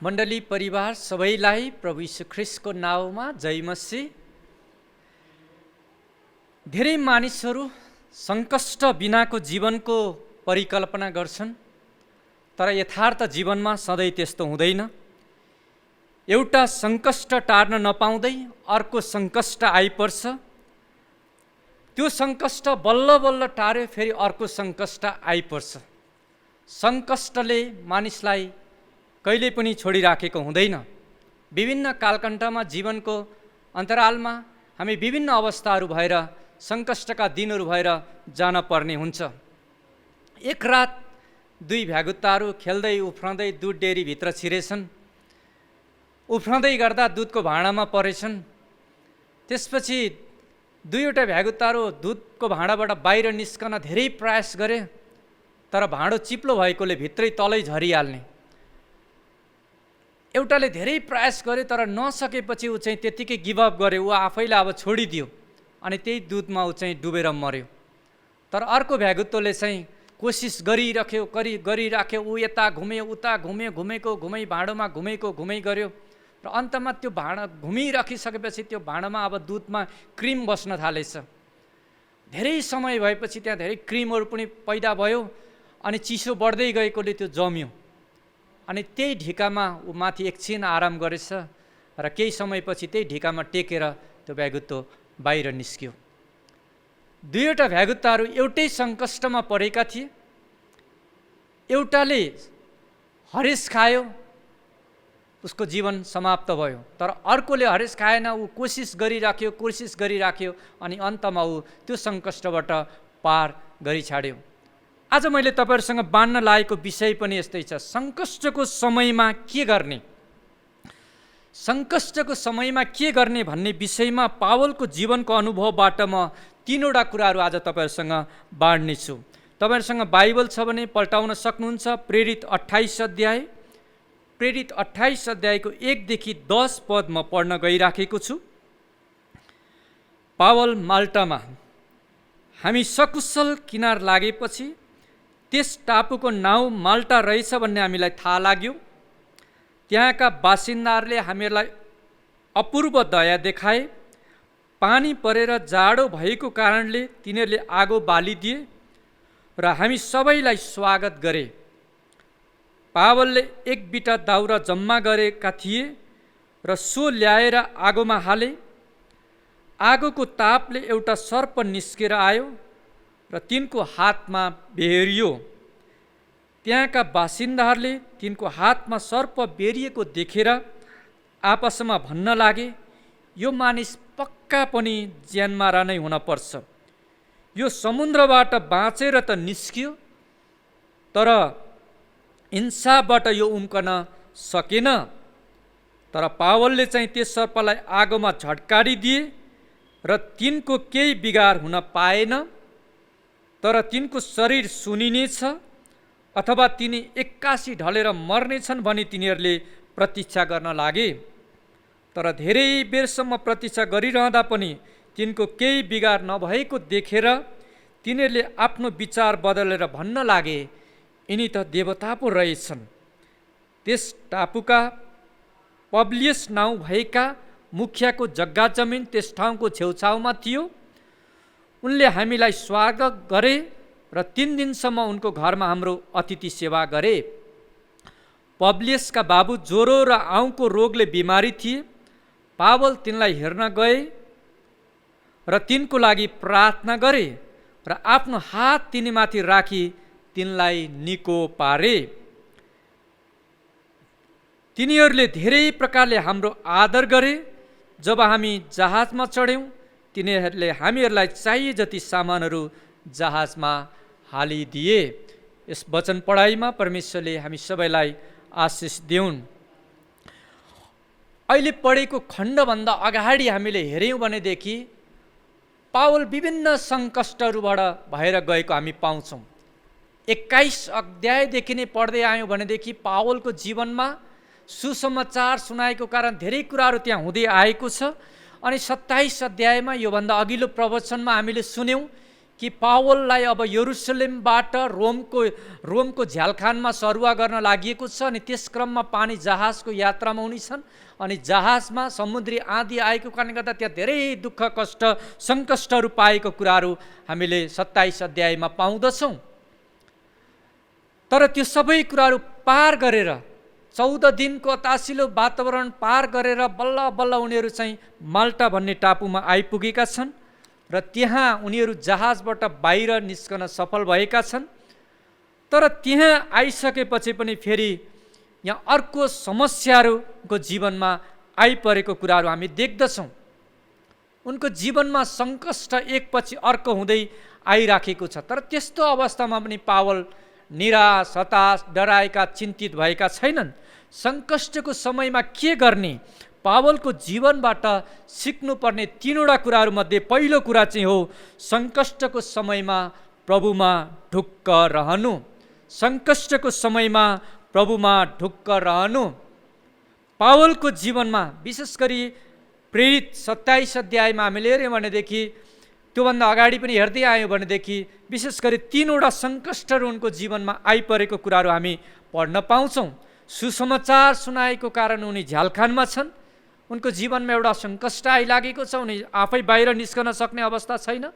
मण्डली परिवार सबैलाई प्रभु यीशु ख्रीष्टको नाउँमा जय मसीह। धेरै मानिसहरू सङ्कष्ट बिनाको जीवनको परिकल्पना गर्छन्, तर यथार्थ जीवनमा सधैँ त्यस्तो हुँदैन। एउटा सङ्कष्ट टार्न नपाउँदै अर्को सङ्कष्ट आइपर्छ। त्यो सङ्कष्ट बल्ल बल्ल टार्यो, फेरि अर्को सङ्कष्ट आइपर्छ। सङ्कष्टले मानिसलाई कहिले पनि छोडिराखेको हुँदैन। विभिन्न कालखण्डमा जीवनको अन्तरालमा हामी विभिन्न अवस्थाहरू भएर सङ्कष्टका दिनहरू भएर जान पर्ने हुन्छ। एक रात दुई भ्यागुताहरू खेल्दै उफ्रँदै दुध डेरीभित्र छिरेछन्। उफ्रँदै गर्दा दुधको भाँडामा परेछन्। त्यसपछि दुईवटा भ्यागुताहरू दुधको भाँडाबाट बाहिर निस्कन धेरै प्रयास गरे, तर भाँडो चिप्लो भएकोले भित्रै तलै झरिहाल्ने। एउटाले धेरै प्रयास गर्यो, तर नसकेपछि ऊ चाहिँ त्यत्तिकै गिभअप गर्यो। ऊ आफैलाई अब छोडिदियो अनि त्यही दुधमा ऊ चाहिँ डुबेर मर्यो। तर अर्को भ्यागुत्तोले चाहिँ कोसिस गरिराख्यो। ऊ यता घुम्यो, उता घुम्यो, घुमै भाँडोमा घुमै गर्यो र अन्तमा त्यो भाँडा घुमिराखिसकेपछि त्यो भाँडामा अब दुधमा क्रिम बस्न थालेछ। धेरै समय भएपछि त्यहाँ धेरै क्रिमहरू पनि पैदा भयो अनि चिसो बढ्दै गएकोले त्यो जम्यो। अनि त्यही ढिकामा ऊ माथि एकछिन आराम गरेछ र केही समयपछि त्यही ढिकामा टेकेर त्यो भ्यागुत्तो बाहिर निस्क्यो। दुईवटा भ्यागुत्ताहरू एउटै सङ्कष्टमा परेका थिए। एउटाले हरेस खायो, उसको जीवन समाप्त भयो, तर अर्कोले हरेस खाएन। ऊ कोसिस गरिराख्यो अनि अन्तमा ऊ त्यो सङ्कष्टबाट पार गरी छाड्यो। आज मैले तपाईँहरूसँग बाँड्न लागेको विषय पनि यस्तै छ। सङ्कष्टको समयमा के गर्ने, सङ्कष्टको समयमा के गर्ने भन्ने विषयमा पावलको जीवनको अनुभवबाट म तीनवटा कुराहरू आज तपाईँहरूसँग बाँड्नेछु। तपाईँहरूसँग बाइबल छ भने पल्टाउन सक्नुहुन्छ। प्रेरित 28 अध्यायको 1 देखि 10 पद म पढ्न गइराखेको छु। पावल माल्टामा हामी सकुशल किनार लागेपछि त्यस टापुको नाउँ माल्टा रहेछ भन्ने हामीलाई थाहा लाग्यो। त्यहाँका बासिन्दाहरूले हामीलाई अपूर्व दया देखाए। पानी परेर जाडो भएको कारणले तिनीहरूले आगो बालिदिए र हामी सबैलाई स्वागत गरे। पावलले एक बिटा दाउरा जम्मा गरेका थिए र सो ल्याएर आगोमा हाले। आगोको तापले एउटा सर्प निस्केर आयो र तिनको हातमा बेरियो। त्यहाँका बासिन्दाहरूले तिनको हातमा सर्प बेरिएको देखेर आपसमा भन्न लागे, यो मानिस पक्का पनि ज्यानमारा नै हुनपर्छ। यो समुद्रबाट बाँचेर त निस्कियो, तर हिंसाबाट यो उम्कन सकेन। तर पावलले चाहिँ त्यस सर्पलाई आगोमा झट्कारिदिए र तिनको केही बिगार हुन पाएन। तर तिनको शरीर सुनिनेछ अथवा तिनी एक्कासी ढलेर मर्नेछन् भनी तिनीहरूले प्रतीक्षा गर्न लागे। तर धेरै बेरसम्म प्रतीक्षा गरिरहँदा पनि तिनको केही बिगार नभएको देखेर तिनीहरूले आफ्नो विचार बदलेर भन्न लागे, यिनी त देवता पो रहेछन्। त्यस टापुका पब्लियस नाउँ भएका मुखियाको जग्गा जमिन त्यस ठाउँको छेउछाउमा थियो। उनले हामीलाई स्वागत गरे र 3 दिनसम्म उनको घरमा हाम्रो अतिथि सेवा गरे। पब्लियसका बाबु ज्वरो र आउँको रोगले बिमारी थिए। पावल तिनलाई हेर्न गए र तिनको लागि प्रार्थना गरे र आफ्नो हात तिनीमाथि राखी तिनलाई निको पारे। तिनीहरूले धेरै प्रकारले हाम्रो आदर गरे। जब हामी जहाजमा चढ्यौँ, तिनीहरूले हामीहरूलाई चाहिए जति सामानहरू जहाजमा हालिदिए। यस वचन पढाइमा परमेश्वरले हामी सबैलाई आशिष दिउन्। अहिले पढेको खण्डभन्दा अगाडि हामीले हेऱ्यौँ भनेदेखि पावल विभिन्न सङ्कष्टहरूबाट भएर गएको हामी पाउँछौँ। 21 अध्यायदेखि नै पढ्दै आयौँ भनेदेखि पावलको जीवनमा सुसमाचार सुनाएको कारण धेरै कुराहरू त्यहाँ हुँदै आएको छ। अनि 27 अध्यायमा योभन्दा अघिल्लो प्रवचनमा हामीले सुन्यौँ कि पावललाई अब यरुसलेमबाट रोमको झ्यालखानमा सरुवा गर्न लागि छ अनि त्यस क्रममा पानी जहाजको यात्रामा हुनेछन् अनि जहाजमा समुद्री आँधी आएको कारणले गर्दा त्यहाँ धेरै दुःख कष्ट सङ्कष्टहरू पाएको कुराहरू हामीले 27 अध्यायमा पाउँदछौँ। तर त्यो सबै कुराहरू पार गरेर 14 दिनको अतासिलो वातावरण पार गरेर बल्ल बल्ल उनीहरू चाहिँ माल्टा भन्ने टापुमा आइपुगेका छन् र त्यहाँ उनीहरू जहाजबाट बाहिर निस्कन सफल भएका छन्। तर त्यहाँ आइसकेपछि पनि फेरि यहाँ अर्को समस्याहरूको जीवनमा आइपरेको कुराहरू हामी देख्दछौँ। उनको जीवनमा सङ्कष्ट एकपछि अर्को हुँदै आइराखेको छ। तर त्यस्तो अवस्थामा पनि पावल निराश हताश डराएका चिन्तित भएका छैनन्। सङ्कष्टको समयमा के गर्ने, पावलको जीवनबाट सिक्नुपर्ने 3वटा कुराहरूमध्ये पहिलो कुरा चाहिँ हो सङ्कष्टको समयमा प्रभुमा ढुक्क रहनु। सङ्कष्टको समयमा प्रभुमा ढुक्क रहनु। पावलको जीवनमा विशेष गरी प्रेरित 27 अध्यायमा हामीले हेऱ्यौँ भनेदेखि त्योभन्दा अगाडि पनि हेर्दै आयौँ भनेदेखि विशेष गरी 3वटा सङ्कष्टहरू उनको जीवनमा आइपरेको कुराहरू हामी पढ्न पाउँछौँ। सुसमाचार सुनाएको कारण उनी झ्यालखानमा छन्। उनको जीवनमा एउटा सङ्कष्ट आइलागेको छ, उनी आफै बाहिर निस्कन सक्ने अवस्था छैन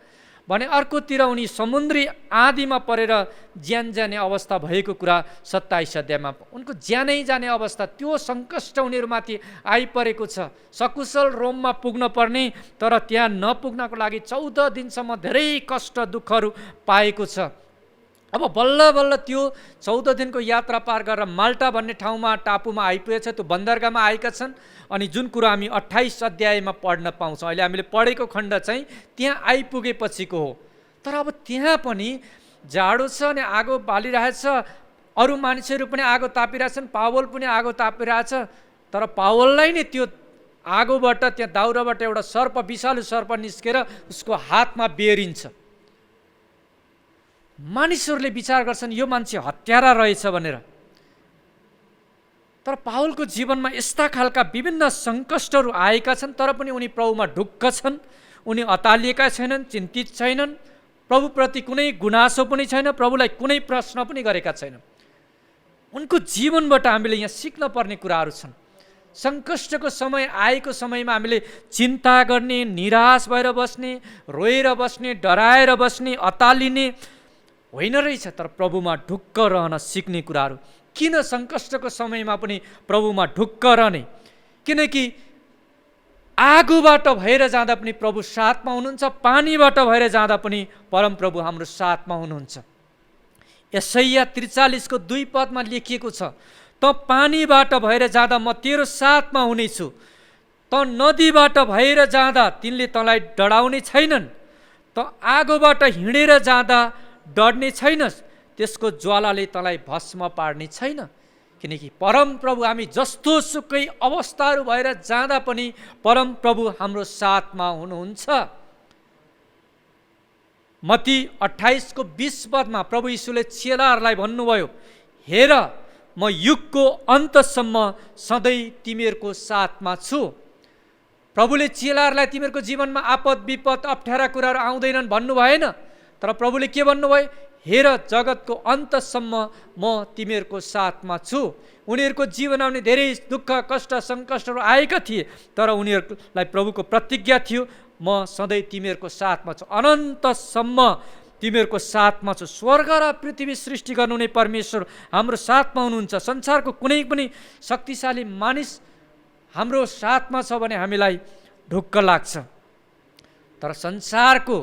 भने अर्कोतिर उनी समुद्री आँधीमा परेर ज्यान जाने अवस्था भएको कुरा 27 अध्यायमा उनको ज्यानै जाने अवस्था त्यो सङ्कष्ट उनीहरूमाथि आइपरेको छ। सकुशल रोममा पुग्न पर्ने तर त्यहाँ नपुग्नको लागि 14 दिनसम्म धेरै कष्ट दुःखहरू पाएको छ। अब बल्ल बल्ल त्यो 14 दिनको यात्रा पार गरेर माल्टा भन्ने ठाउँमा टापुमा आइपुगेछ, त्यो बन्दरगाहमा आएका छन्। अनि जुन कुरा हामी 28 अध्यायमा पढ्न पाउँछौँ, अहिले हामीले पढेको खण्ड चाहिँ त्यहाँ आइपुगेपछिको हो। तर अब त्यहाँ पनि जाडो छ अनि आगो बालिरहेछ, अरू मानिसहरू पनि आगो तापिरहेछन्, पावल पनि आगो तापिरहेछ। तर पावललाई नै त्यो आगोबाट त्यहाँ दाउराबाट एउटा सर्प विषालु सर्प निस्केर उसको हातमा बेरिन्छ। मानिसहरूले विचार गर्छन् यो मान्छे हत्यारा रहेछ भनेर। तर पावलको जीवनमा यस्ता खालका विभिन्न सङ्कष्टहरू आएका छन् तर पनि उनी प्रभुमा ढुक्क छन्। उनी अतालिएका छैनन्, चिन्तित छैनन्, प्रभुप्रति कुनै गुनासो पनि छैन, प्रभुलाई कुनै प्रश्न पनि गरेका छैनन्। उनको जीवनबाट हामीले यहाँ सिक्न पर्ने कुराहरू छन्। सङ्कष्टको समय आएको समयमा हामीले चिन्ता गर्ने, निराश भएर बस्ने, रोएर बस्ने, डराएर बस्ने, अतालिने होइन रहेछ, तर प्रभुमा ढुक्क रहन सिक्ने कुराहरू। किन सङ्कष्टको समयमा पनि प्रभुमा ढुक्क रहने? किनकि आगोबाट भएर जाँदा पनि प्रभु साथमा हुनुहुन्छ, पानीबाट भएर जाँदा पनि परमप्रभु हाम्रो साथमा हुनुहुन्छ। यशाया 43 को 2 पदमा लेखिएको छ, त पानीबाट भएर जाँदा म तेरो साथमा हुनेछु, त नदीबाट भएर जाँदा तिनले तँलाई डराउने छैनन्, त आगोबाट हिँडेर जाँदा डर्ने छैनस्, त्यसको ज्वालाले तँलाई भस्म पार्ने छैन। किनकि परमप्रभु हामी जस्तो सुकै अवस्थाहरू भएर जाँदा पनि परमप्रभु हाम्रो साथमा हुनुहुन्छ। मत्ती 28 को 20 पदमा प्रभु यीशुले चेलाहरूलाई भन्नुभयो, हेर म युगको अन्तसम्म सधैँ तिमीहरूको साथमा छु। प्रभुले चेलाहरूलाई तिमीहरूको जीवनमा आपद विपद अप्ठ्यारा कुराहरू आउँदैनन् भन्नु भएन, तर प्रभुले के भन्नुभयो? हेर जगतको अन्तसम्म म तिमीहरूको साथमा छु। उनीहरूको जीवनमा पनि धेरै दुःख कष्ट सङ्कष्टहरू आएका थिए, तर उनीहरूलाई प्रभुको प्रतिज्ञा थियो, म सधैँ तिमीहरूको साथमा छु, अनन्तसम्म तिमीहरूको साथमा छु। स्वर्ग र पृथ्वी सृष्टि गर्नुहुने परमेश्वर हाम्रो साथमा हुनुहुन्छ। संसारको कुनै पनि शक्तिशाली मानिस हाम्रो साथमा छ भने हामीलाई ढुक्क लाग्छ। तर संसारको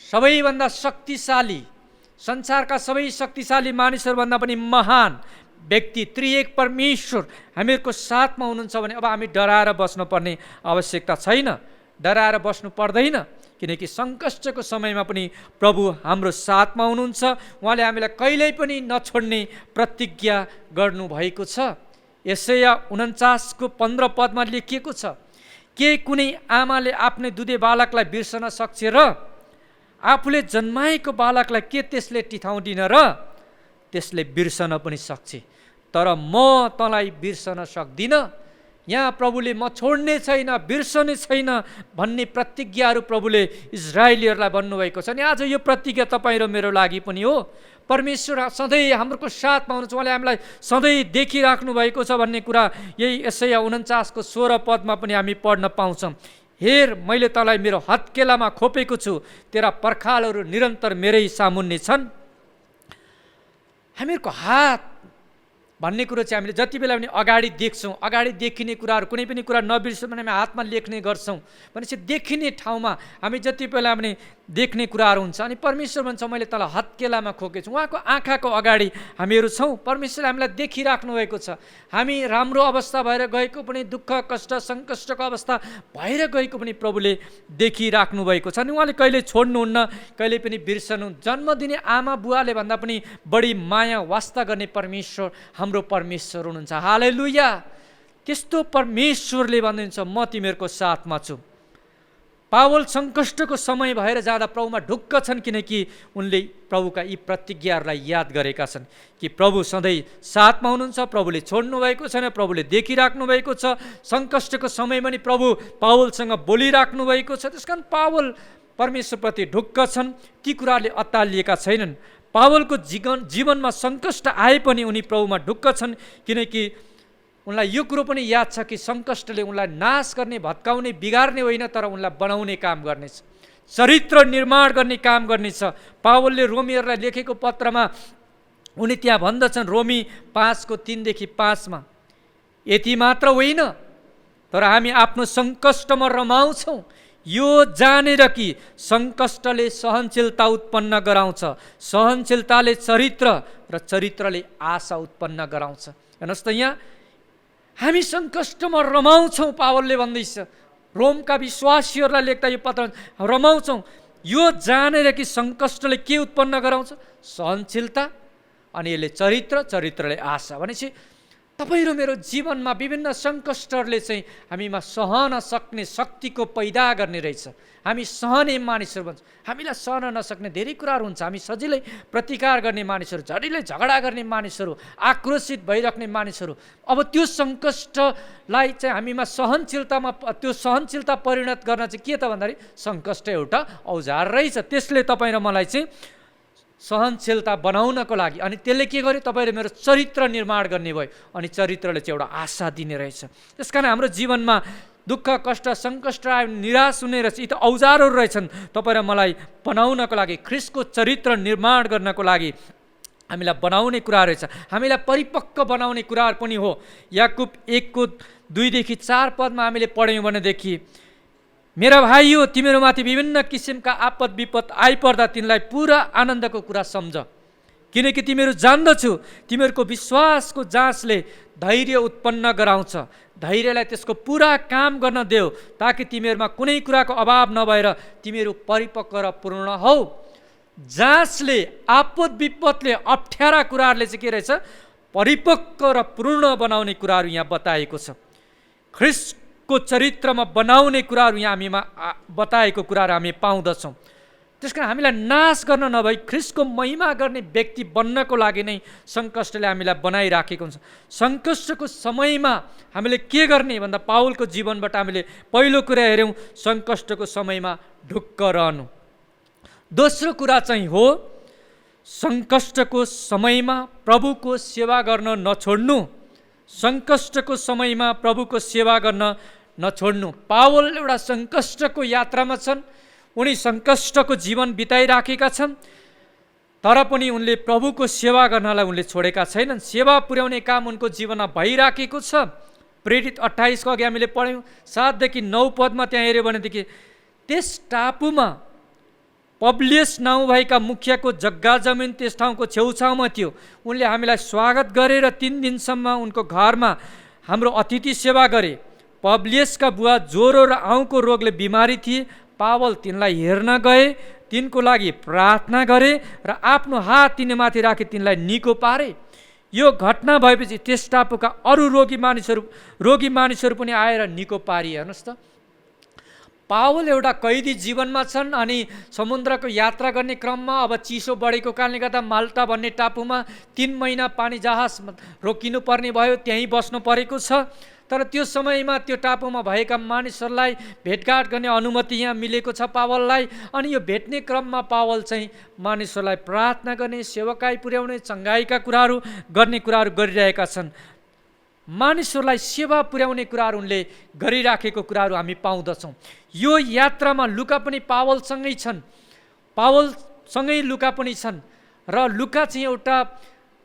सबैभन्दा शक्तिशाली, संसारका सबै शक्तिशाली मानिसहरूभन्दा पनि महान व्यक्ति त्रिएक परमेश्वर हामीहरूको साथमा हुनुहुन्छ भने अब हामी डराएर बस्नुपर्ने आवश्यकता छैन, डराएर बस्नु पर्दैन। किनकि सङ्कष्टको समयमा पनि प्रभु हाम्रो साथमा हुनुहुन्छ। उहाँले हामीलाई कहिल्यै पनि नछोड्ने प्रतिज्ञा गर्नुभएको छ। यशाया 49 को 15 पदमा लेखिएको छ, के कुनै आमाले आफ्नै दुधे बालकलाई बिर्सन सक्छ र? आफूले जन्माएको बालकलाई के त्यसले टिठाउँदिन र? त्यसले बिर्सन पनि सक्छ, तर म तँलाई बिर्सन सक्दिनँ। यहाँ प्रभुले म छोड्ने छैन, बिर्सने छैन भन्ने प्रतिज्ञाहरू प्रभुले इजरायलीहरूलाई भन्नुभएको छ। अनि आज यो प्रतिज्ञा तपाईँ र मेरो लागि पनि हो। परमेश्वर सधैँ हाम्रो साथमा हुनुहुन्छ, उहाँले हामीलाई सधैँ देखिराख्नु भएको छ भन्ने कुरा यही यसैया 49 को 16 पदमा पनि हामी पढ्न पाउँछौँ। हेर, मैले तँलाई मेरो हत्केलामा खोपेको छु, तेरा पर्खालहरू निरन्तर मेरै सामुन्ने छन्। हामीहरूको हात भन्ने कुरो चाहिँ हामीले जति बेला पनि अगाडि देख्छौँ, अगाडि देखिने कुराहरू कुनै पनि कुरा नबिर्सौँ भने हामी हातमा लेख्ने गर्छौँ। भनेपछि देखिने ठाउँमा हामी जति बेला पनि देख्ने कुराहरू हुन्छ। अनि परमेश्वर भन्छ मैले तँलाई हत्केलामा खोकेछु। उहाँको आँखाको अगाडि हामीहरू छौँ। परमेश्वरले हामीलाई देखिराख्नु भएको छ। हामी राम्रो अवस्था भएर गएको पनि, दुःख कष्ट सङ्कष्टको अवस्था भएर गएको पनि प्रभुले देखिराख्नु भएको छ। अनि उहाँले कहिले छोड्नुहुन्न, कहिले पनि बिर्सनु। जन्म दिने आमा बुवाले भन्दा पनि बढी माया वास्ता गर्ने परमेश्वर हाम्रो परमेश्वर हुनुहुन्छ। हालेलुया। त्यस्तो परमेश्वरले भन्नुहुन्छ म तिमीहरूको साथमा छु। पावल सङ्कष्टको समय भएर जाँदा प्रभुमा ढुक्क छन्, किनकि उनले प्रभुका यी प्रतिज्ञाहरूलाई याद गरेका छन् कि प्रभु सधैँ साथमा हुनुहुन्छ, प्रभुले छोड्नु भएको छैन, प्रभुले देखिराख्नु भएको छ। सङ्कष्टको समयमा नि प्रभु पावलसँग बोलिराख्नु भएको छ। त्यस कारण पावल परमेश्वरप्रति ढुक्क छन्, ती कुराहरूले अत्तालिएका छैनन्। पावलको जीवनमा सङ्कष्ट आए पनि उनी प्रभुमा ढुक्क छन्, किनकि उनलाई यो कुरो पनि याद छ कि सङ्कष्टले उनलाई नाश गर्ने, भत्काउने, बिगार्ने होइन, तर उनलाई बनाउने काम गर्नेछ, चरित्र निर्माण गर्ने काम गर्नेछ। पावलले रोमीहरूलाई लेखेको पत्रमा उनी त्यहाँ भन्दछन्, रोमी 5:3-5 यति मात्र होइन, तर हामी आफ्नो सङ्कष्टमा रमाउँछौँ, यो जानेर कि सङ्कष्टले सहनशीलता उत्पन्न गराउँछ, सहनशीलताले चरित्र र चरित्रले आशा उत्पन्न गराउँछ। हेर्नुहोस् त, यहाँ हामी सङ्कष्टमा रमाउँछौँ। पावलले भन्दैछ, रोमका विश्वासीहरूलाई लेख्दा यो पत्र रमाउँछौँ, यो जानेर कि सङ्कष्टले के उत्पन्न गराउँछ, सहनशीलता, अनि यसले चरित्र, चरित्रले आशा। भनेपछि तपाईँ र मेरो जीवनमा विभिन्न सङ्कष्टहरूले चाहिँ हामीमा सहन सक्ने शक्तिको पैदा गर्ने रहेछ। हामी सहने मानिसहरू भन्छ। हामीलाई सहन नसक्ने धेरै कुराहरू हुन्छ। हामी सजिलै प्रतिकार गर्ने मानिसहरू, झडिलै झगडा गर्ने मानिसहरू, आक्रोशित भइराख्ने मानिसहरू। अब त्यो सङ्कष्टलाई चाहिँ हामीमा त्यो सहनशीलता परिणत गर्न चाहिँ के त भन्दाखेरि सङ्कष्ट एउटा औजार रहेछ। त्यसले तपाईँ र मलाई चाहिँ सहनशीलता बनाउनको लागि, अनि त्यसले के गर्यो, तपाईँ र मेरो चरित्र निर्माण गर्ने भयो, अनि चरित्रले चाहिँ एउटा आशा दिने रहेछ। त्यस कारण हाम्रो जीवनमा दुःख कष्ट सङ्कष्ट आयो, निराश हुने रहेछ, यी त औजारहरू रहेछन् तपाईँ र मलाई बनाउनको लागि, ख्रिस्टको चरित्र निर्माण गर्नको लागि हामीलाई बनाउने कुरा रहेछ, हामीलाई परिपक्व बनाउने कुराहरू पनि हो। याकुब 1:2-4 पदमा हामीले पढ्यौँ भनेदेखि, मेरा भाइ हो, तिमीहरूमाथि विभिन्न किसिमका आपद विपद आइपर्दा तिनलाई पुरा आनन्दको कुरा सम्झ, किनकि तिमीहरू जान्दछु तिमीहरूको विश्वासको जाँचले धैर्य उत्पन्न गराउँछ। धैर्यलाई त्यसको पुरा काम गर्न देऊ, ताकि तिमीहरूमा कुनै कुराको अभाव नभएर तिमीहरू परिपक्व र पूर्ण हौ। जाँचले, आपद विपदले, अप्ठ्यारा कुराहरूले चाहिँ के रहेछ, परिपक्व र पूर्ण बनाउने कुराहरू यहाँ बताएको छ। ख्रिस्टको चरित्रमा बनाउने कुराहरू यहाँ हामीमा बताएको कुराहरू हामी पाउँदछौँ। त्यस कारण हामीलाई नाश गर्न नभई ख्रिस्टको महिमा गर्ने व्यक्ति बन्नको लागि नै सङ्कष्टले हामीलाई बनाइराखेको हुन्छ। सङ्कष्टको समयमा हामीले के गर्ने भन्दा पावलको जीवनबाट हामीले पहिलो कुरा हेऱ्यौँ, सङ्कष्टको समयमा ढुक्क रहनु। दोस्रो कुरा चाहिँ हो, सङ्कष्टको समयमा प्रभुको सेवा गर्न नछोड्नु। सङ्कष्टको समयमा प्रभुको सेवा गर्न नछोड्नु। पावल एउटा सङ्कष्टको यात्रामा छन्, उनी सङ्कष्टको जीवन बिताइराखेका छन्, तर पनि उनले प्रभुको सेवा गर्नलाई उनले छोडेका छैनन्। सेवा पुर्याउने काम उनको जीवनमा भइराखेको छ। प्रेरित 28 को अघि हामीले पढ्यौँ 7-9 पदमा त्यहाँ हेऱ्यो भनेदेखि, त्यस टापुमा पब्लियस नाउँ भएका मुखियाको जग्गा जमिन त्यस ठाउँको छेउछाउमा थियो। उनले हामीलाई स्वागत गरेर 3 दिनसम्म उनको घरमा हाम्रो अतिथि सेवा गरे। पब्लियसका बुवा ज्वरो र आउँको रोगले बिमारी थिए। पावल तिनलाई हेर्न गए, तिनको लागि प्रार्थना गरे र आफ्नो हात तिनीमाथि राखी तिनलाई निको पारे। यो घटना भएपछि त्यस टापुका अरू रोगी मानिसहरू पनि आएर निको पारिए। हेर्नुहोस् त, पावल एउटा कैदी जीवनमा छन्, अनि समुद्रको यात्रा गर्ने क्रममा अब चिसो बढेको कारणले गर्दा माल्टा भन्ने टापुमा 3 महिना पानी जहाज रोकिनु पर्ने भयो, त्यहीँ बस्नु परेको छ। तर त्यो समयमा त्यो टापुमा भएका मानिसहरूलाई भेटघाट गर्ने अनुमति यहाँ मिलेको छ पावललाई। अनि यो भेट्ने क्रममा पावल चाहिँ मानिसहरूलाई प्रार्थना गर्ने, सेवकाई पुर्याउने, चङ्गाईका कुराहरू गर्ने कुराहरू गरिरहेका छन्। मानिसहरूलाई सेवा पुर्याउने कुराहरू उनले गरिराखेको कुराहरू हामी पाउँदछौँ। यो यात्रामा लुका पनि पावलसँगै छन्, पावलसँगै लुका पनि छन्। र लुका चाहिँ एउटा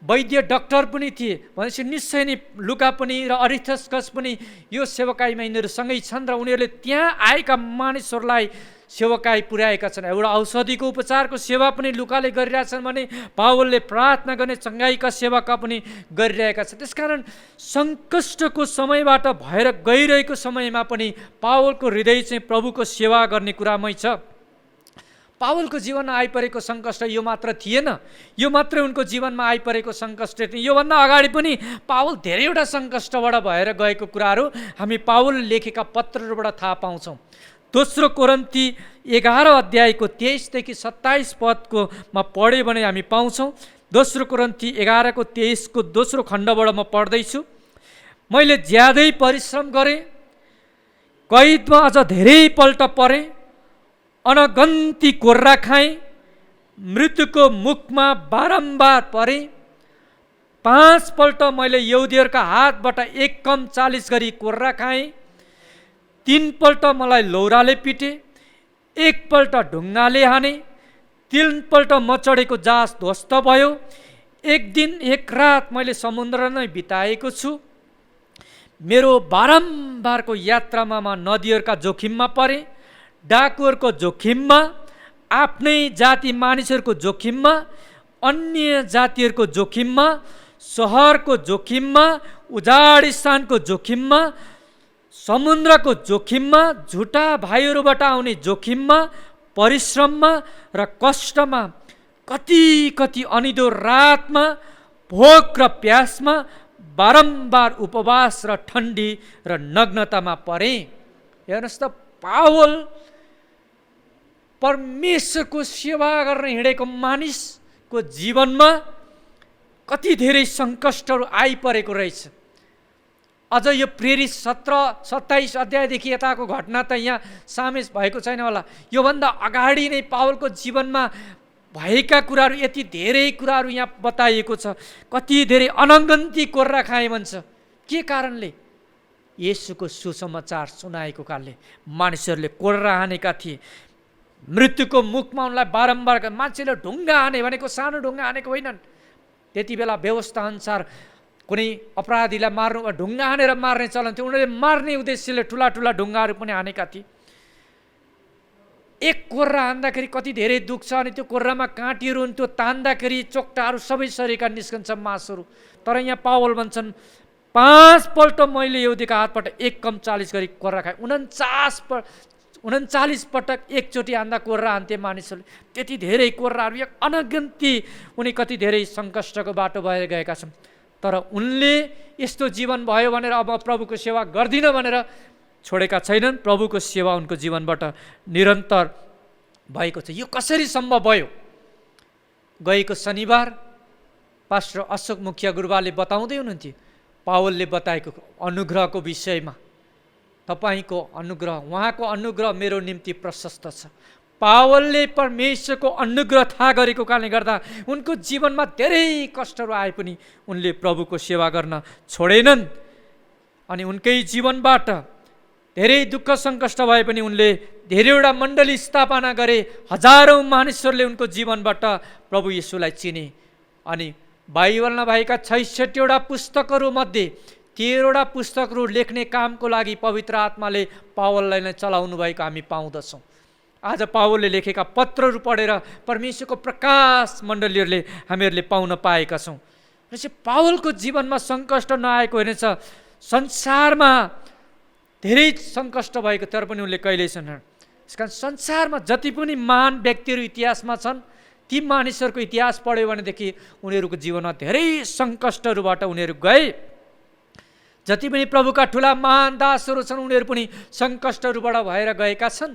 वैद्य डाक्टर पनि थिए भनेपछि निश्चय नै लुका पनि र अरिस्तर्खस पनि यो सेवकाईमा यिनीहरू सँगै छन् र उनीहरूले त्यहाँ आएका मानिसहरूलाई सेवकाई पुर्याएका छन्। एउटा औषधिको उपचारको सेवा पनि लुकाले गरिरहेछन् भने पावलले प्रार्थना गर्ने चङ्गाईका सेवाका पनि गरिरहेका छन्। त्यसकारण सङ्कष्टको समयबाट भएर गइरहेको समयमा पनि पावलको हृदय चाहिँ प्रभुको सेवा गर्ने कुरामै छ। पावलको जीवनमा आइपरेको सङ्कष्ट यो मात्र थिएन, यो मात्रै उनको जीवनमा आइपरेको सङ्कष्ट थिएन। योभन्दा अगाडि पनि पावल धेरैवटा सङ्कष्टबाट भएर गएको कुराहरू हामी पावल लेखेका पत्रहरूबाट थाहा पाउँछौँ। दोस्रो कोरिन्थी 11 अध्यायको 23 देखि 27 पदकोमा पढ्यो भने हामी पाउँछौँ। दोस्रो कोरिन्थी 11 को 23 को दोस्रो खण्डबाट म पढ्दैछु। मैले ज्यादै परिश्रम गरेँ, कैदमा अझ धेरैपल्ट परेँ, अनगन्ती कोर्रा खाएँ, मृत्युको मुखमा बारम्बार परेँ। 5 पल्ट मैले यहुदीहरूका हातबाट 1 कम 40 गरी कोर्रा खाएँ। 3 पल्ट मलाई लौराले पिटे, 1 पल्ट ढुङ्गाले हाने, 3 पल्ट म चढेको जहाज ध्वस्त भयो। 1 दिन 1 रात मैले समुद्र नै बिताएको छु। मेरो बारम्बारको यात्रामा म नदीहरूका जोखिममा परेँ, डाकुहरूको जोखिममा, आफ्नै जाति मानिसहरूको जोखिममा, अन्य जातिहरूको जोखिममा, सहरको जोखिममा, उजाड स्थानको जोखिममा, समुद्रको जोखिममा, झुटा भाइहरूबाट आउने जोखिममा, परिश्रममा र कष्टमा, कति कति अनिदो रातमा, भोक र प्यासमा, बारम्बार उपवास र ठन्डी र नग्नतामा परेँ। हेर्नुहोस् त, पावल परमेश्वरको सेवा गर्न हिँडेको मानिसको जीवनमा कति धेरै सङ्कष्टहरू आइपरेको रहेछ। अझ यो प्रेरित 17-27 अध्यायदेखि यताको घटना त यहाँ सामेल भएको छैन होला। योभन्दा अगाडि नै पावलको जीवनमा भएका कुराहरू यति धेरै कुराहरू यहाँ बताइएको छ। कति धेरै अनगन्ती कोर्रा खाए भन्छ। के कारणले? येशूको सुसमाचार सुनाएको कारणले मानिसहरूले कोर्रा हानेका थिए। मृत्युको मुखमा उनलाई बारम्बार, मान्छेले ढुङ्गा हाने भनेको सानो ढुङ्गा हानेको होइनन्। त्यति बेला व्यवस्था अनुसार कुनै अपराधीलाई मार्नु ढुङ्गा हानेर मार्ने चलन थियो। उनीहरूले मार्ने उद्देश्यले ठुला ठुला ढुङ्गाहरू पनि हानेका थिए। 1 कोर्रा हान्दाखेरि कति धेरै दुख्छ, अनि त्यो कोर्रामा काँटीहरू हुन्थ्यो, तान्दाखेरि चोक्टाहरू सबै शरीरका निस्कन्छ, मासुहरू। तर यहाँ पावल भन्छन् 5 पल्ट मैले यहुदीका हातबाट 1 कम 40 गरी कोर्रा खाएँ। 39 पटक एकचोटि हान्दा कोर्रा हान्थे मानिसहरूले। त्यति धेरै कोर्राहरू, एक अनगन्ती उनी कति धेरै सङ्कष्टको बाटो भएर गएका छन्। तर उनले यस्तो जीवन भयो भनेर अब प्रभुको सेवा गर्दिनँ भनेर छोडेका छैनन्। प्रभुको सेवा उनको जीवनबाट निरन्तर भएको छ। यो कसरी सम्भव भयो? गएको शनिबार पास्टर अशोक मुखिया गुरुबाले बताउँदै हुनुहुन्थ्यो पावलले बताएको अनुग्रहको विषयमा। तपाईँको अनुग्रह, उहाँको अनुग्रह मेरो निम्ति प्रशस्त छ। पावलले परमेश्वरको अनुग्रह थाहा गरेको कारणले गर्दा उनको जीवनमा धेरै कष्टहरू आए पनि उनले प्रभुको सेवा गर्न छोडेनन्। अनि उनकै जीवनबाट धेरै दुःख सङ्कष्ट भए पनि उनले धेरैवटा मण्डली स्थापना गरे। हजारौँ मानिसहरूले उनको जीवनबाट प्रभु येशूलाई चिने। अनि बाइबलमा भएका 66वटा पुस्तकहरू मध्ये 13वटा पुस्तकहरू लेख्ने कामको लागि पवित्र आत्माले पावललाई नै चलाउनु भएको हामी पाउँदछौँ। आज पावलले लेखेका पत्रहरू पढेर परमेश्वरको प्रकाश मण्डलीहरूले हामीहरूले पाउन पाएका छौँ। त्यसै पावलको जीवनमा सङ्कष्ट नआएको हेर्नेछ। संसारमा धेरै सङ्कष्ट भएको तर पनि उनले कहिल्यै छैनन्। त्यस कारण संसारमा जति पनि महान व्यक्तिहरू इतिहासमा छन्, ती मानिसहरूको इतिहास पढ्यो भनेदेखि उनीहरूको जीवनमा धेरै सङ्कष्टहरूबाट उनीहरू गए। जति पनि प्रभुका ठुला महान दासहरू छन् उनीहरू पनि सङ्कष्टहरूबाट भएर गएका छन्।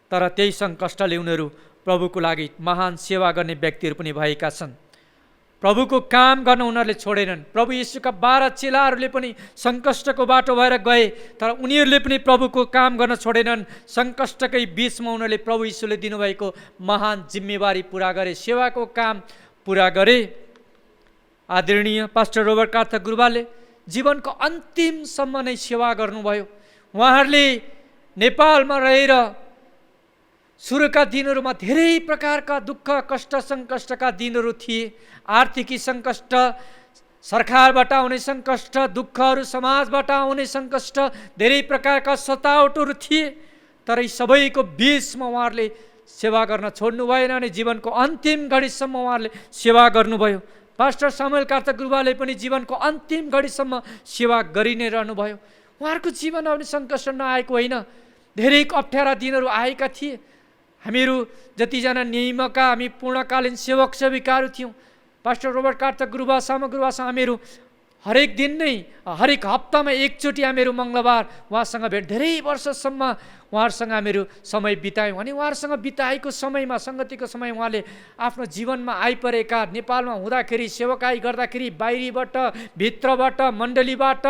तर त्यही सङ्कष्टले उनीहरू प्रभुको लागि महान सेवा गर्ने व्यक्तिहरू पनि भएका छन्। प्रभुको काम गर्न उनीहरूले छोडेनन्। प्रभु येशूका 12 चेलाहरूले पनि सङ्कष्टको बाटो भएर गए, तर उनीहरूले पनि प्रभुको काम गर्न छोडेनन्। सङ्कष्टकै बिचमा उनीहरूले प्रभु येशूले दिनुभएको महान जिम्मेवारी पुरा गरे, सेवाको काम पुरा गरे। आदरणीय पास्टर रोबर्ट कार्तर गुरुबाले जीवनको अन्तिमसम्म नै सेवा गर्नुभयो। उहाँहरूले नेपालमा रहेर सुरुका दिनहरूमा धेरै प्रकारका दुःख कष्ट सङ्कष्टका दिनहरू थिए। आर्थिकी सङ्कष्ट, सरकारबाट आउने सङ्कष्ट, दुःखहरू समाजबाट आउने सङ्कष्ट, धेरै प्रकारका सतावटहरू थिए। तर यी सबैको बिचमा उहाँहरूले सेवा गर्न छोड्नु भएन अनि जीवनको अन्तिम घडीसम्म उहाँहरूले सेवा गर्नुभयो। पास्टर सामुएल कार्तर गुरुबाले पनि जीवनको अन्तिम घडीसम्म सेवा गरि नै रहनुभयो। उहाँहरूको जीवनमा पनि सङ्कष्ट नआएको होइन, धेरै अप्ठ्यारा दिनहरू आएका थिए। हामीहरू जतिजना नियमका हामी पूर्णकालीन सेवक सेविकाहरू थियौँ। पास्टर रोबर्ट कार्तर गुरुबासँग हामीहरू हरेक दिन नै, हरेक हप्तामा एकचोटि हामीहरू मङ्गलबार उहाँसँग भेट, धेरै वर्षसम्म उहाँहरूसँग हामीहरू समय बितायौँ। अनि उहाँहरूसँग बिताएको समयमा, सङ्गतिको समय, उहाँले आफ्नो जीवनमा आइपरेका, नेपालमा हुँदाखेरि सेवकाई गर्दाखेरि बाहिरीबाट, भित्रबाट, मण्डलीबाट,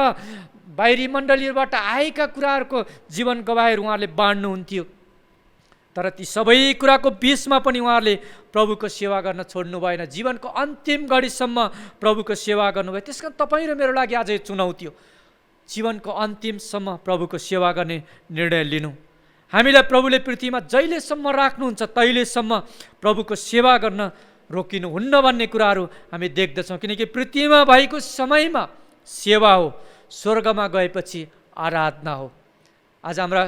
बाहिरी मण्डलीबाट आएका कुराहरूको जीवन गवाएर उहाँले बाँड्नुहुन्थ्यो। तर ती सबै कुराको बिचमा पनि उहाँहरूले प्रभुको सेवा गर्न छोड्नु भएन। जीवनको अन्तिम घडीसम्म प्रभुको सेवा गर्नुभयो। त्यस कारण तपाईँ र मेरो लागि आज चुनौती हो, जीवनको अन्तिमसम्म प्रभुको सेवा गर्ने निर्णय लिनु। हामीलाई प्रभुले पृथ्वीमा जहिलेसम्म राख्नुहुन्छ तहिलेसम्म प्रभुको सेवा गर्न रोकिनुहुन्न भन्ने कुराहरू हामी देख्दछौँ। किनकि पृथ्वीमा भएको समयमा सेवा हो, स्वर्गमा गएपछि आराधना हो। आज हाम्रा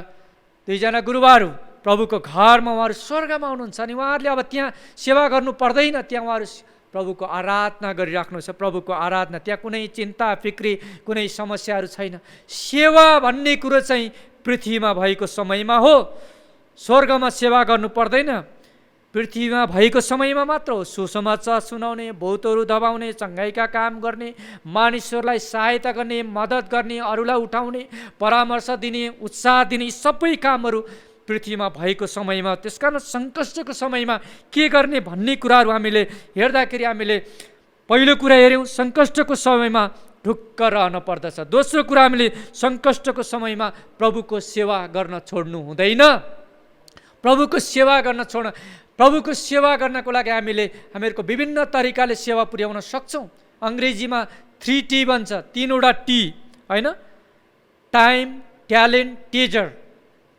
दुईजना गुरुबाहरू प्रभुको घरमा उहाँहरू स्वर्गमा हुनुहुन्छ अनि उहाँहरूले अब त्यहाँ सेवा गर्नु पर्दैन, त्यहाँ उहाँहरू प्रभुको आराधना गरिराख्नु छ। प्रभुको आराधना, त्यहाँ कुनै चिन्ता फिक्री, कुनै समस्याहरू छैन। सेवा भन्ने कुरो चाहिँ पृथ्वीमा भएको समयमा हो, स्वर्गमा सेवा गर्नु पर्दैन। पृथ्वीमा भएको समयमा मात्र हो सुसमाचार सुनाउने, भूतहरू दबाउने, चङ्गाइका काम गर्ने, मानिसहरूलाई सहायता गर्ने, मद्दत गर्ने, अरूलाई उठाउने, परामर्श दिने, उत्साह दिने, सबै कामहरू पृथ्वीमा भएको समयमा। त्यसकारण सङ्कष्टको समयमा के गर्ने भन्ने कुराहरू हामीले हेर्दाखेरि हामीले पहिलो कुरा हेऱ्यौँ, सङ्कष्टको समयमा ढुक्क रहन पर्दछ। दोस्रो कुरा, हामीले सङ्कष्टको समयमा प्रभुको सेवा गर्न छोड्नु हुँदैन। प्रभुको सेवा गर्न छोड्न, प्रभुको सेवा गर्नको लागि हामीहरूको विभिन्न तरिकाले सेवा पुर्याउन सक्छौँ। अङ्ग्रेजीमा 3T भन्छ, 3वटा टी होइन, टाइम, ट्यालेन्ट, टेजर।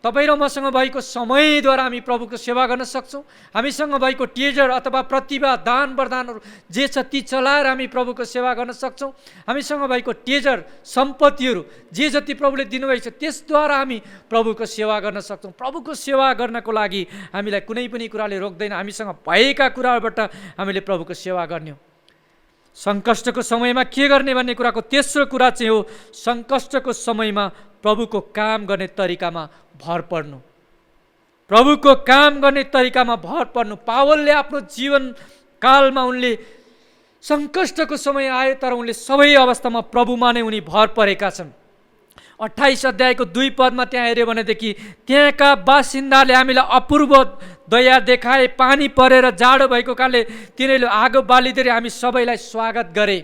तपाईँ र मसँग भएको समयद्वारा हामी प्रभुको सेवा गर्न सक्छौँ। हामीसँग भएको टेजर अथवा प्रतिभा, दान वरदानहरू जे छ ती चलाएर हामी प्रभुको सेवा गर्न सक्छौँ। हामीसँग भएको टेजर, सम्पत्तिहरू जे जति प्रभुले दिनुभएको छ त्यसद्वारा हामी प्रभुको सेवा गर्न सक्छौँ। प्रभुको सेवा गर्नको लागि हामीलाई कुनै पनि कुराले रोक्दैन। हामीसँग भएका कुराहरूबाट हामीले प्रभुको सेवा गर्ने हो। सङ्कष्टको समयमा के गर्ने भन्ने कुराको तेस्रो कुरा चाहिँ हो, सङ्कष्टको समयमा प्रभुको काम गर्ने तरिकामा भर पर्नु। प्रभुको काम गर्ने तरिकामा भर पर्नु। पावलले आफ्नो जीवन कालमा उनले सङ्कष्टको समय आयो तर उनले सबै अवस्थामा प्रभुमा नै उनी भर परेका छन्। 28 अध्यायको 2 पदमा त्यहाँ हेऱ्यो भनेदेखि, त्यहाँका बासिन्दाले हामीलाई अपूर्व दया देखाए, पानी परेर जाडो भएको कारणले तिनीहरूले आगो बालिदिएर हामी सबैलाई स्वागत गरे।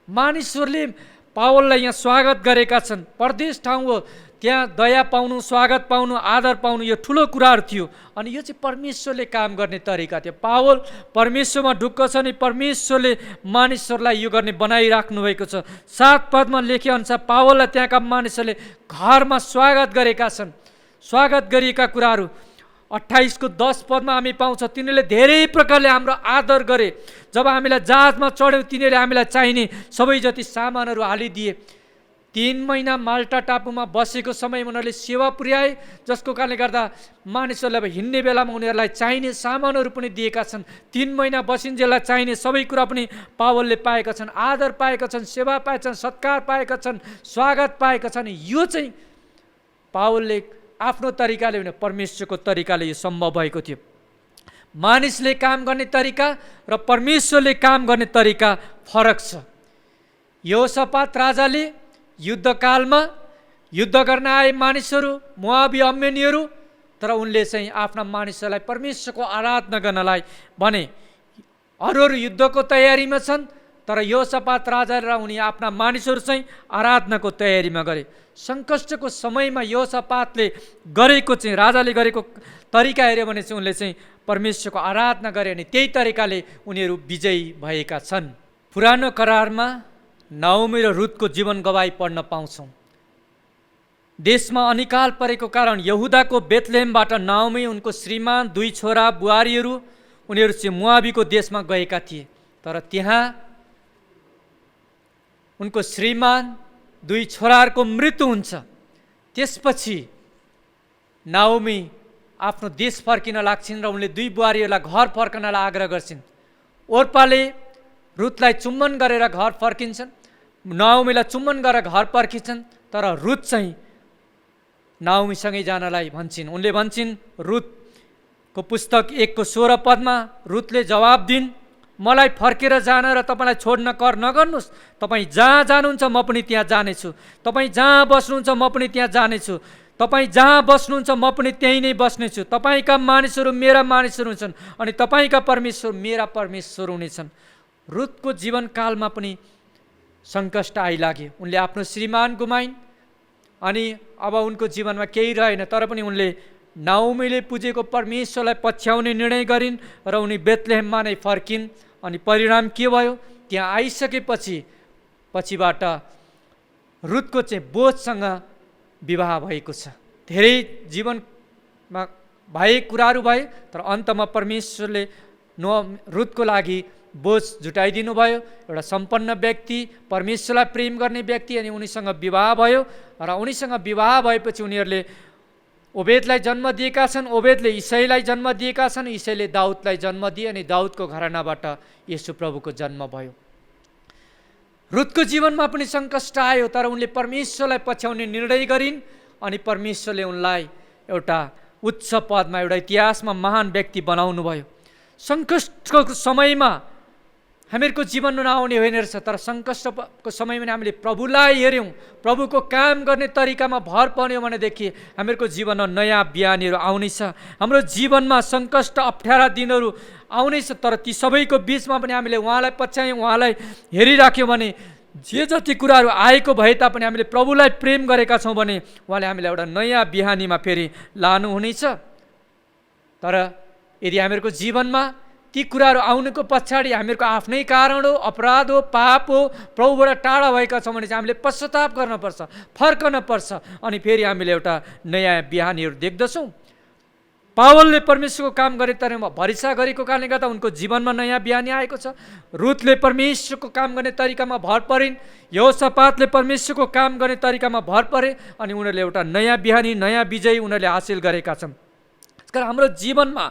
मानिसहरूले पावललाई यहाँ स्वागत गरेका छन्। परदेश ठाउँ हो, त्यहाँ दया पाउनु, स्वागत पाउनु, आदर पाउनु यो ठुलो कुराहरू थियो। अनि यो चाहिँ परमेश्वरले काम गर्ने तरिका थियो। पावल परमेश्वरमा ढुक्क छ नि परमेश्वरले मानिसहरूलाई यो गर्ने बनाइराख्नु भएको छ। 7 पदमा लेखे अनुसार पावललाई त्यहाँका मानिसहरूले घरमा स्वागत गरेका छन्। स्वागत गरिएका कुराहरू 28को 10 पदमा हामी पाउँछौँ, तिनीहरूले धेरै प्रकारले हाम्रो आदर गरे। जब हामीलाई जहाजमा चढ्यौँ तिनीहरूले हामीलाई चाहिने सबै जति सामानहरू हालिदिए। 3 महिना माल्टा टापुमा बसेको समयमा उनीहरूले सेवा पुर्याए, जसको कारणले गर्दा मानिसहरूले अब हिँड्ने बेलामा उनीहरूलाई चाहिने सामानहरू पनि दिएका छन्। 3 महिना बसिन्जेललाई चाहिने सबै कुरा पनि पावलले पाएका छन्, आदर पाएका छन्, सेवा पाएका छन्, सत्कार पाएका छन्, स्वागत पाएका छन्। यो चाहिँ पावलले आफ्नो तरिकाले होइन, परमेश्वरको तरिकाले यो सम्भव भएको थियो। मानिसले काम गर्ने तरिका र परमेश्वरले काम गर्ने तरिका फरक छ। यहोसापात राजाले युद्धकालमा युद्ध गर्न आए मानिसहरू, मोआबी अम्मेनीहरू, तर उनले चाहिँ आफ्ना मानिसहरूलाई परमेश्वरको आराधना गर्नलाई भने। अरू युद्धको तयारीमा छन्, तर यहोसापात राजा र उनी आफ्ना मानिसहरू चाहिँ आराधनाको तयारीमा गरे। सङ्कष्टको समयमा यहोसापातले गरेको चाहिँ, राजाले गरेको तरिका हेऱ्यो भने चाहिँ उनले चाहिँ परमेश्वरको आराधना गरे अनि त्यही तरिकाले उनीहरू विजयी भएका छन्। पुरानो करारमा नाओमी र रुथको जीवन गवाही पढ्न पाउँछौँ। देशमा अनिकाल परेको कारण यहुदाको बेथलेहमबाट नाओमी, उनको श्रीमान, 2 छोरा बुहारीहरू उनीहरू चाहिँ मोआबीको देशमा गएका थिए। तर त्यहाँ उनको श्रीमान, 2 छोराहरूको मृत्यु हुन्छ। त्यसपछि नाओमी आफ्नो देश फर्किन लाग्छिन् र उनले 2 बुहारीहरूलाई घर फर्कनलाई आग्रह गर्छिन्। ओर्पाले रुथलाई चुम्बन गरेर घर फर्किन्छन्, नाओमीलाई चुम्बन गरेर घर फर्किन्छन्। तर रुथ चाहिँ नाओमीसँगै जानलाई भन्छन्। उनले भन्छन्, रुथको पुस्तक 1:16 पदमा रुथले जवाब दिन्, मलाई फर्केर जान र तपाईँलाई छोड्न कर नगर्नुहोस्। तपाईँ जहाँ जानुहुन्छ म पनि त्यहाँ जानेछु, तपाईँ जहाँ बस्नुहुन्छ म पनि त्यहाँ जानेछु, तपाईँ जहाँ बस्नुहुन्छ म पनि त्यहीँ नै बस्नेछु। तपाईँका मानिसहरू मेरा मानिसहरू हुन्छन् अनि तपाईँका परमेश्वर मेरा परमेश्वर हुनेछन्। रुथको जीवनकालमा पनि सङ्कष्ट आइलाग्यो। उनले आफ्नो श्रीमान गुमाइन् अनि अब उनको जीवनमा केही रहेन। तर पनि उनले नाओमीले पुजेको परमेश्वरलाई पछ्याउने निर्णय गरिन् र उनी बेथलेहममा नै फर्किन्। अनि परिणाम के भयो? त्यहाँ आइसकेपछि पछिबाट रुथको चाहिँ बोजसँग विवाह भएको छ। धेरै जीवनमा भए कुराहरू भए, तर अन्तमा परमेश्वरले रुथको लागि बोझ जुटाइदिनु भयो। एउटा सम्पन्न व्यक्ति, परमेश्वरलाई प्रेम गर्ने व्यक्ति, अनि उनीसँग विवाह भयो। र उनीसँग विवाह भएपछि उनीहरूले ओबेदलाई जन्म दिएका छन्, ओबेदले इसाईलाई जन्म दिएका छन्, इसाईले दाउदलाई जन्म दिए अनि दाउदको घरानाबाट येशू प्रभुको जन्म भयो। रुथको जीवनमा पनि सङ्कष्ट आयो, तर उनले परमेश्वरलाई पछ्याउने निर्णय गरिन् अनि परमेश्वरले उनलाई एउटा उच्च पदमा, एउटा इतिहासमा महान व्यक्ति बनाउनु भयो। सङ्कष्टको समयमा हामीहरूको जीवनमा नआउने होइन रहेछ, तर सङ्कष्टको समयमा हामीले प्रभुलाई हेऱ्यौँ, प्रभुको काम गर्ने तरिकामा भर पर्यौँ भनेदेखि हामीहरूको जीवनमा नयाँ बिहानीहरू आउनेछ। हाम्रो जीवनमा सङ्कष्ट अप्ठ्यारा दिनहरू आउनेछ, तर ती सबैको बिचमा पनि हामीले उहाँलाई पछ्यायौँ, उहाँलाई हेरिराख्यौँ भने जे जति कुराहरू आएको भए तापनि हामीले प्रभुलाई प्रेम गरेका छौँ भने उहाँले हामीलाई एउटा नयाँ बिहानीमा फेरि लानुहुनेछ। तर यदि हामीहरूको जीवनमा ती कुराहरू आउनुको पछाडि हामीहरूको आफ्नै कारण हो, अपराध हो, पाप हो, प्रभुबाट टाढा भएका छौँ भने चाहिँ हामीले पश्चाताप गर्नुपर्छ, फर्कन पर्छ अनि फेरि हामीले एउटा नयाँ बिहानीहरू देख्दछौँ। पावलले परमेश्वरको काम गरे तर भरिसा गरेको कारणले गर्दा उनको जीवनमा नयाँ बिहानी आएको छ। रुथले परमेश्वरको काम गर्ने तरिकामा भर परिन्, यहोसापातले परमेश्वरको काम गर्ने तरिकामा भर परे अनि उनीहरूले एउटा नयाँ बिहानी, नयाँ विजय उनीहरूले हासिल गरेका छन्। त्यसकारण हाम्रो जीवनमा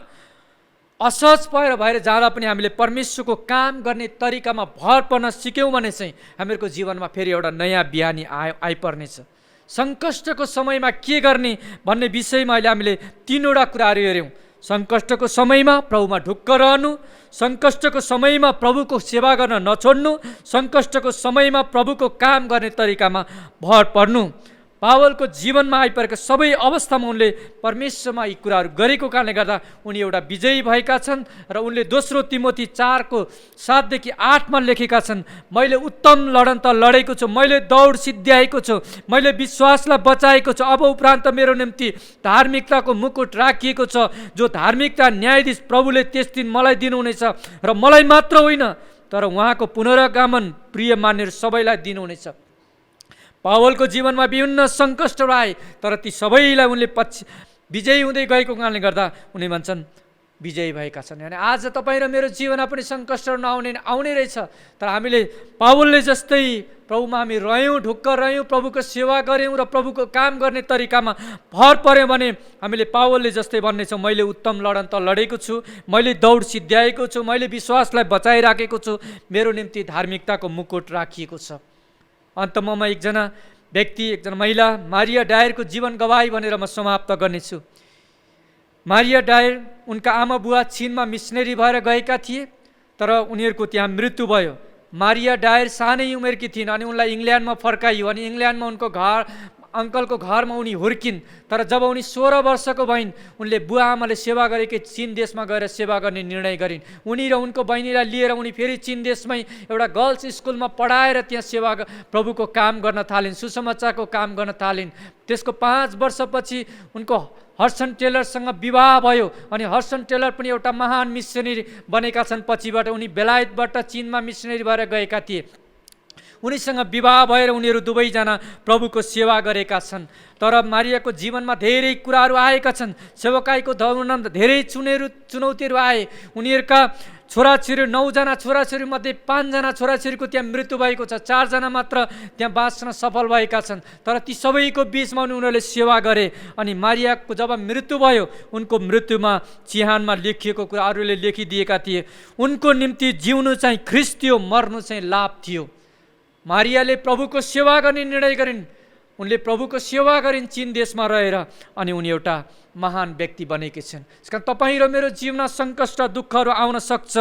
असहज भएर जाँदा पनि हामीले परमेश्वरको काम गर्ने तरिकामा भर पर्न सिक्यौँ भने चाहिँ हामीहरूको जीवनमा फेरि एउटा नयाँ बिहानी आइपर्नेछ। सङ्कष्टको समयमा के गर्ने भन्ने विषयमा अहिले हामीले 3वटा कुराहरू हेऱ्यौँ। सङ्कष्टको समयमा प्रभुमा ढुक्क रहनु, सङ्कष्टको समयमा प्रभुको सेवा गर्न नछोड्नु, सङ्कष्टको समयमा प्रभुको काम गर्ने तरिकामा भर पर्नु। पावलको जीवनमा आइपरेका सबै अवस्थामा उनले परमेश्वरमा यी कुराहरू गरेको कारणले गर्दा उनी एउटा विजयी भएका छन्। र उनले 2 तिमोथी 4:7-8 लेखेका छन्, मैले उत्तम लडन त लडेको छु, मैले दौड सिद्ध्याएको छु, मैले विश्वासलाई बचाएको छु, अब उपरान्त मेरो निम्ति धार्मिकताको मुकुट राखिएको छ, जो धार्मिकता न्यायाधीश प्रभुले त्यस दिन मलाई दिनुहुनेछ र मलाई मात्र होइन तर उहाँको पुनरागमन प्रिय मान्नेहरू सबैलाई दिनुहुनेछ। पावलको जीवनमा विभिन्न सङ्कष्टहरू आए, तर ती सबैलाई उनले विजयी हुँदै गएको कारणले गर्दा उनी भन्छन् विजयी भएका छन्। अनि आज तपाईँ र मेरो जीवनमा पनि सङ्कष्टहरू आउने रहेछ, तर हामीले पावलले जस्तै प्रभुमा हामी रह्यौँ, ढुक्क रह्यौँ, प्रभुको सेवा गऱ्यौँ र प्रभुको काम गर्ने तरिकामा भर पर्यौँ भने हामीले पावलले जस्तै भन्नेछौँ, मैले उत्तम लडन त लडेको छु, मैले दौड सिद्ध्याएको छु, मैले विश्वासलाई बचाइराखेको छु, मेरो निम्ति धार्मिकताको मुकुट राखिएको छ। अन्तमा म एकजना महिला मारिया डायरको जीवन गवाही भनेर म समाप्त गर्नेछु। मारिया डायर उनका आमा बुवा चीनमा मिसनरी भएर गएका थिए, तर उनीहरूको त्यहाँ मृत्यु भयो। मारिया डायर सानै उमेरकी थिइन् अनि उनलाई इङ्ल्यान्डमा फर्काइयो अनि इङ्ल्यान्डमा उनको घर अङ्कलको घरमा उनी हुर्किन्, तर जब उनी 16 वर्षको भइन् उनले बुवा आमाले सेवा गरेकै चीन देशमा गएर सेवा गर्ने निर्णय गरिन्। उनी र उनको बहिनीलाई लिएर उनी फेरि चीन देशमै एउटा गर्ल्स स्कुलमा पढाएर त्यहाँ सेवा प्रभुको काम गर्न थालिन्, सुसमाचारको काम गर्न थालिन्। त्यसको 5 वर्षपछि उनको हडसन टेलरसँग विवाह भयो अनि हडसन टेलर पनि एउटा महान मिसनरी बनेका छन्। पछिबाट उनी बेलायतबाट चीनमा मिसनरी भएर गएका थिए। उनीसँग विवाह भएर उनीहरू दुवैजना प्रभुको सेवा गरेका छन्। तर मारियाको जीवनमा धेरै कुराहरू आएका छन्। सेवकाईको दौरमा धेरै चुनौतीहरू आए। उनीहरूका छोराछोरी 9 जना छोराछोरीमध्ये 5 जना छोराछोरीको त्यहाँ मृत्यु भएको छ, 4 जना मात्र त्यहाँ बाँच्न सफल भएका छन्। तर ती सबैको बिचमा उनीहरूले सेवा गरे। अनि मारियाको जब मृत्यु भयो उनको मृत्युमा चिहानमा लेखिएको कुरा अरूले लेखिदिएका थिए। उनको निम्ति जिउनु चाहिँ ख्रीष्ट थियो, मर्नु चाहिँ लाभ थियो। मारियाले प्रभुको सेवा गर्ने निर्णय गरिन्। उनले प्रभुको सेवा गरिन् चीन देशमा रहेर, अनि उनी एउटा महान व्यक्ति बनेकी छिन्। यसकारण तपाईँ र मेरो जीवनमा सङ्कष्ट दुःखहरू आउन सक्छ,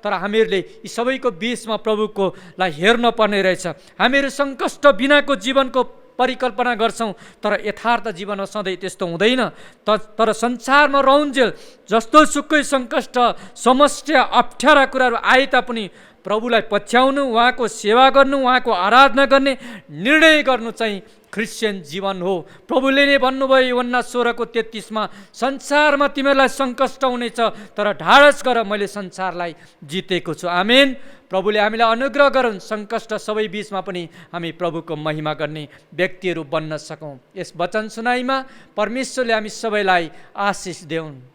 तर हामीहरूले यी सबैको बिचमा प्रभुकोलाई हेर्न पर्ने रहेछ। हामीहरू सङ्कष्ट बिनाको जीवनको परिकल्पना गर्छौँ, तर यथार्थ जीवनमा सधैँ त्यस्तो हुँदैन। तर संसारमा रहन्जेल जस्तो सुकै सङ्कष्ट, समस्या, अप्ठ्यारा कुराहरू आए तापनि प्रभुलाई पछ्याउनु, उहाँको सेवा गर्नु, उहाँको आराधना गर्ने निर्णय गर्नु चाहिँ क्रिस्चियन जीवन हो। प्रभुले नै भन्नुभयो यूहन्ना 16:33 संसारमा तिमीहरूलाई सङ्कष्ट हुनेछ, तर ढाडस गर, मैले संसारलाई जितेको छु। आमेन। प्रभुले हामीलाई अनुग्रह गरून्, सङ्कष्ट सबै बिचमा पनि हामी प्रभुको महिमा गर्ने व्यक्तिहरू बन्न सकौँ। यस वचन सुनाइमा परमेश्वरले हामी सबैलाई आशिष देऊन्।